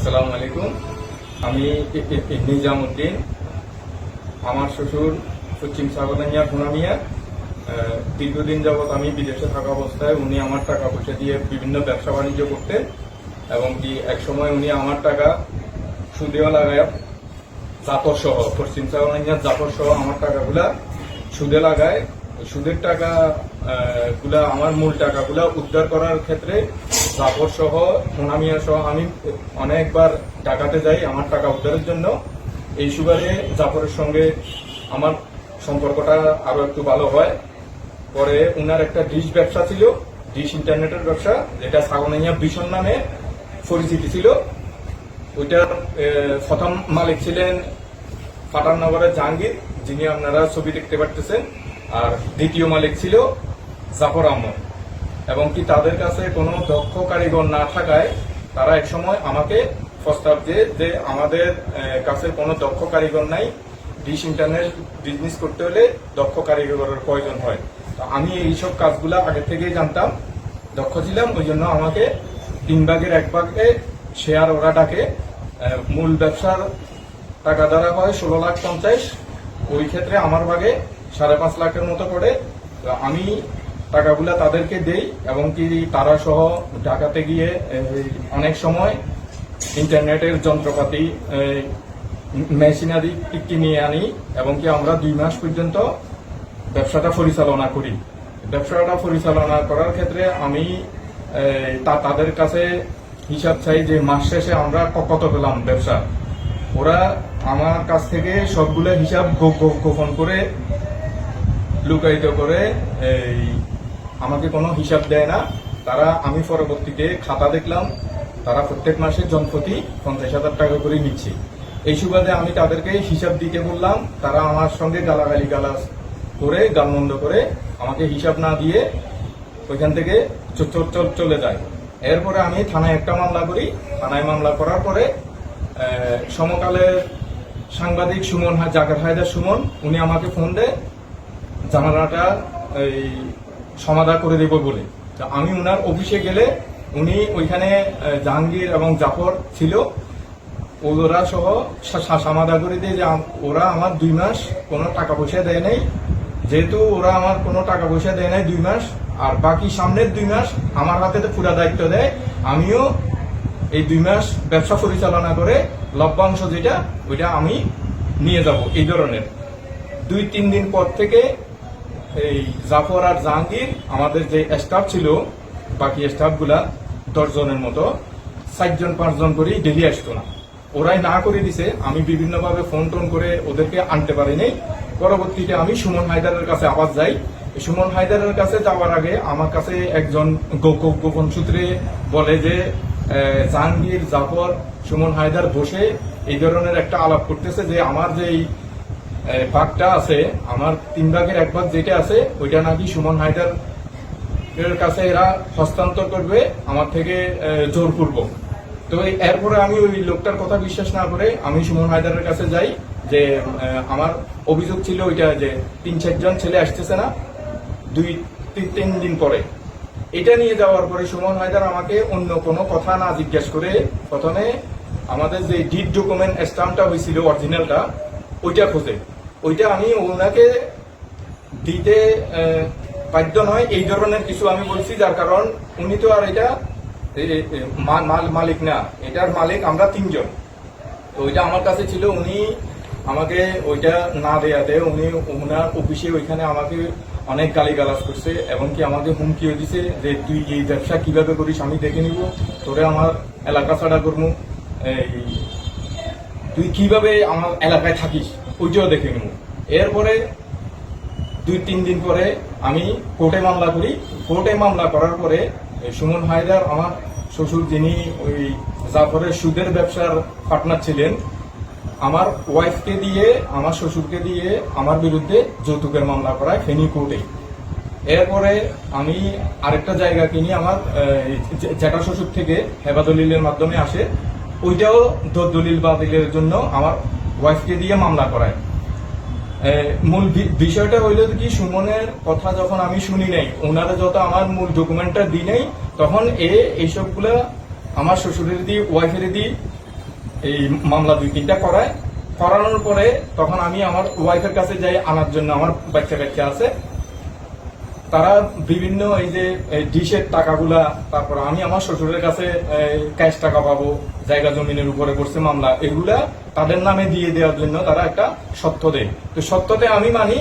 আসসালামু আলাইকুম। আমি নিজামুদ্দিন। আমার শ্বশুর পশ্চিম সাগরানিয়া ঘোনামিয়া। দীর্ঘদিন যাবৎ আমি বিদেশে থাকা অবস্থায় উনি আমার টাকা পয়সা দিয়ে বিভিন্ন ব্যবসা বাণিজ্য করতেন এবং কি একসময় উনি আমার টাকা সুদেও লাগায় জাফর সহ পশ্চিম সাগরানিয়ার জাফর সহ আমার টাকাগুলা সুদে লাগায়। সুদের টাকা গুলা আমার মূল টাকাগুলা উদ্ধার করার ক্ষেত্রে জাফর সহ ঘোনামিয়া সহ আমি অনেকবার ডাকাতে যাই আমার টাকা উদ্ধারের জন্য। এই সুবাদে জাফরের সঙ্গে আমার সম্পর্কটা আরো একটু ভালো হয়। পরে উনার একটা ডিশ ব্যবসা ছিল, ডিশ ইন্টারনেটের ব্যবসা, যেটা সাগরানিয়া ভীষণ নামে পরিচিতি ছিল। ওইটার প্রথম মালিক ছিলেন পাঠাননগরের জাহাঙ্গীর, যিনি আপনারা ছবি দেখতে পারতেছেন, আর দ্বিতীয় মালিক ছিল জাফর আহমদ। এবং কি তাদের কাছে কোনো দক্ষ কারিগর না থাকায় তারা একসময় আমাকে প্রস্তাব দেয় যে আমাদের কাছে কোনো দক্ষ কারিগর নাই, ডিশ ইন্টারনেট বিজনেস করতে হলে দক্ষ কারিগরের প্রয়োজন হয়। তো আমি এইসব কাজগুলো আগে থেকেই জানতাম, দক্ষ ছিলাম, ওই জন্য আমাকে 3 ভাগের 1 ভাগে শেয়ার ওরা ডাকে। মূল ব্যবসার টাকা ধরা হয় 16,50,000। ওই ক্ষেত্রে আমার ভাগে 5.5 লাখের মতো পড়ে। আমি টাকাগুলা তাদেরকে দেই এবং কি তারা সহ ঢাকাতে গিয়ে অনেক সময় ইন্টারনেটের যন্ত্রপাতি মেশিনারি কিনে আনি এবং কি আমরা 2 মাস পর্যন্ত ব্যবসাটা পরিচালনা করি। ব্যবসাটা পরিচালনা করার ক্ষেত্রে আমি তাদের কাছে হিসাব চাই যে মাস শেষে আমরা কত পেলাম ব্যবসা। ওরা আমার কাছ থেকে সবগুলো হিসাব গোপন করে লুকায়িত করে আমাকে কোনো হিসাব দেয় না। আমি পরবর্তীতে খাতা দেখলাম, তারা প্রত্যেক মাসে জনপ্রতি 50,000 টাকা করে নিচ্ছে। এই সুবাদে আমি তাদেরকে হিসাব দিতে বললাম, তারা আমার সঙ্গে গালাগালি করে গালমন্দ করে আমাকে হিসাব না দিয়ে ওইখান থেকে চলে যায়। এরপরে আমি থানায় একটা মামলা করি। থানায় মামলা করার পরে সমকালের সাংবাদিক সুমন জাকের হায়দার সুমন, উনি আমাকে ফোন দেয় জামালাটা সমাধান করে দেব বলে। আমি উনার অফিসে গেলে উনি ওইখানে জাহাঙ্গীর এবং জাফর ছিল, ওরা সহ সমাধান করে দিয়ে যে ওরা আমার 2 মাস কোনো টাকা পয়সা দেয় নাই। যেহেতু ওরা আমার কোনো টাকা পয়সা দেয় নাই 2 মাস, আর বাকি সামনের 2 মাস আমার হাতে পুরা দায়িত্ব দেয়, আমিও এই 2 মাস ব্যবসা পরিচালনা করে লভ্যাংশ যেটা ওইটা আমি নিয়ে যাব। এই ধরনের 2-3 দিন পর থেকে এই জাফর আর জাহাঙ্গীর আমাদের যে স্টাফ ছিল, বাকি স্টাফগুলা 10 জনের মতো, 4-5 জন করেই ডেলি আসতো না। ওরাই না করে দিছে। আমি বিভিন্নভাবে ফোন টোন করে ওদেরকে আনতে পারিনি। পরবর্তীতে আমি সুমন হায়দারের কাছে আবার যাই। সুমন হায়দারের কাছে যাওয়ার আগে আমার কাছে একজন গোপন সূত্রে বলে যে জাহাঙ্গীর, জাফর, সুমন হায়দার বসে এই ধরনের একটা আলাপ করতেছে যে আমার যে ভাগটা আছে, আমার 3 ভাগের 1 ভাগ যেটা আছে ওইটা নাকি সুমন হায়দার এর কাছে এরা হস্তান্তর করবে আমার থেকে জোরপূর্বক। তো এরপরে আমি ওই লোকটার কথা বিশ্বাস না করে আমি সুমন হায়দারের কাছে যাই যে আমার অভিযোগ ছিল ওইটা যে 3-4 জন ছেলে আসতেছে না 2-3 দিন পরে। এটা নিয়ে যাওয়ার পরে সুমন হায়দার আমাকে অন্য কোনো কথা না জিজ্ঞেস করে প্রথমে আমাদের যে ডিড ডকুমেন্ট স্ট্যাম্পটা হয়েছিল অরিজিনালটা ওইটা খোঁজে। ওইটা আমি ওনাকে দিতে বাধ্য নয়, এই ধরনের কিছু আমি বলছি, যার কারণ উনি তো আর এটা মালিক না, এটার মালিক আমরা 3 জন। তো ওইটা আমার কাছে ছিল, উনি আমাকে ওইটা না দেয়াতে উনি ওনার অফিসে ওইখানে আমাকে অনেক গালিগালাজ করছে এবং কি আমাকে হুমকিও দিছে যে তুই এই ব্যবসা কিভাবে করিস আমি দেখে নিব, তোরে আমার এলাকা ছাড়া করবো, তুই কিভাবে আমার এলাকায় থাকিস ওইটাও দেখে নিব। এরপরে 2-3 দিন পরে আমি কোর্টে মামলা করি। কোর্টে মামলা করার পরে সুমন হায়দার আমার শ্বশুর, যিনি ওই জাফরের সুদের ব্যবসার পার্টনার ছিলেন, আমার ওয়াইফকে দিয়ে আমার শ্বশুরকে দিয়ে আমার বিরুদ্ধে যৌতুকের মামলা করায় ফেনী কোর্টে। এরপরে আমি আরেকটা জায়গা কিনি, আমার জ্যাঠা শ্বশুর থেকে হেবা দলিলের মাধ্যমে আসে, ওইটাও দলিল বাতিলের জন্য আমার ওয়াইফকে দিয়ে মামলা করায়। মূল বিষয়টা হইল কি, সুমনের কথা যখন আমি শুনি নাই, ওনারা যত আমার মূল ডকুমেন্টটা দিই নাই, তখন এইসবগুলা আমার শ্বশুরের দি, ওয়াইফের দি এই মামলা 2-3টা করানোর পরে তখন আমি আমার ওয়াইফের কাছে যাই আনার জন্য। আমার বাচ্চা কাচ্চা আছে, তারা বিভিন্ন এই যে ডিশের টাকাগুলা, তারপর আমি আমার শ্বশুরের কাছে ক্যাশ টাকা পাবো, জায়গা জমিনের উপরে করছে মামলা, এগুলা তাদের নামে দিয়ে দেওয়ার জন্য তারা একটা সত্য দেয়। তো সত্যতে আমি মানি,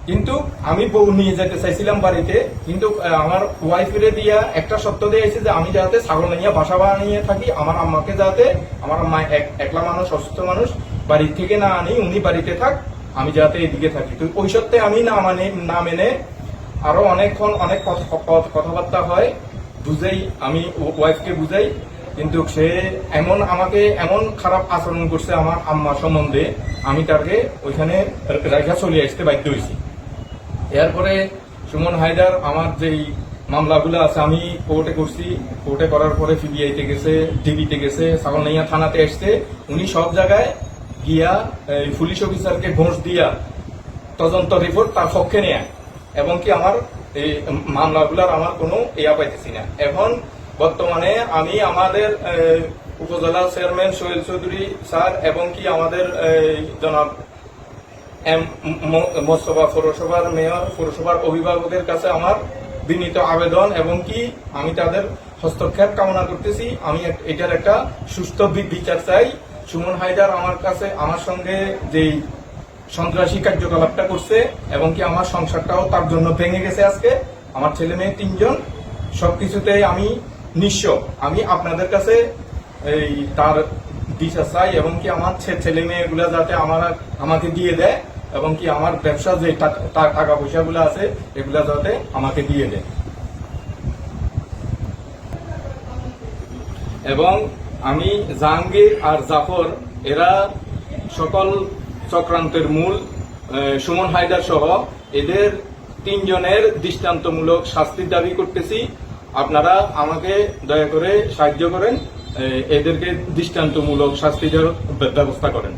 কিন্তু আমি বউ নিয়ে যেতে চাইছিলাম বাড়িতে, কিন্তু আমার ওয়াইফের দিয়া একটা সত্য দিয়েছে যে আমি যাতে ছাগল নিয়ে বাসা বানিয়ে থাকি, আমার আম্মাকে যাতে, আমার আম্মা একলা মানুষ, অসুস্থ মানুষ, বাড়ি থেকে না আনি, উনি বাড়িতে থাক, আমি যাতে এদিকে থাকি। তো ওই সত্ত্বে আমি না মেনে আরো অনেকক্ষণ অনেক কথাবার্তা হয়, বুঝাই, আমি ওয়াইফকে বুঝাই, কিন্তু সে আমাকে এমন খারাপ আচরণ করছে আমার আম্মা সম্বন্ধে, আমি তাকে ওইখানে রেখা চলে আসতে বাধ্য হয়েছি। এরপরে সুমন হায়দার আমার যেই মামলাগুলো আছে আমি কোর্টে করছি, কোর্টে করার পরে সিবিআইতে গেছে, ডিবিতে গেছে, ছাগলনাইয়া থানাতে আসছে, উনি সব জায়গায় গিয়া পুলিশ অফিসারকে ঘোষ দিয়া তদন্ত রিপোর্ট তার পক্ষে নেয়, এবং কি আমার এই মামলাগুলার আমার কোনো ইয়া পাইতেছি না। এখন বর্তমানে আমি আমাদের উপজেলা চেয়ারম্যান সোহেল চৌধুরী স্যার এবং কি আমাদের জনাব মোস্তফা পৌরসভার মেয়র, পৌরসভার অভিভাবকের কাছে আমার বিনীত আবেদন, এবং কি আমি তাদের হস্তক্ষেপ কামনা করতেছি। আমি এটার একটা সুস্থ বিচার চাই। সুমন হায়দার আমার সঙ্গে যেই সন্ত্রাসী কার্যকলাপটা করছে, এবং কি আমার সংসারটাও তার জন্য ভেঙে গেছে। আজকে আমার ছেলে মেয়ে 3 জন, সবকিছুতেই আমি নিঃস্ব। আমি আপনাদের কাছে এই তার বিচার চাই, এবং কি আমার ছেলে মেয়েগুলা যাতে আমাকে দিয়ে দেয়, এবং কি আমার ব্যবসা যে টাকা পয়সা গুলো আছে এগুলা যাতে আমাকে দিয়ে দেয়। এবং আমি জাহাঙ্গীর আর জাফর, এরা সকল চক্রান্তের মূল, সুমন হায়দার সহ এদের 3 জনের দৃষ্টান্তমূলক শাস্তির দাবি করতেছি। আপনারা আমাকে দয়া করে সাহায্য করেন, এদেরকে দৃষ্টান্তমূলক শাস্তির ব্যবস্থা করেন।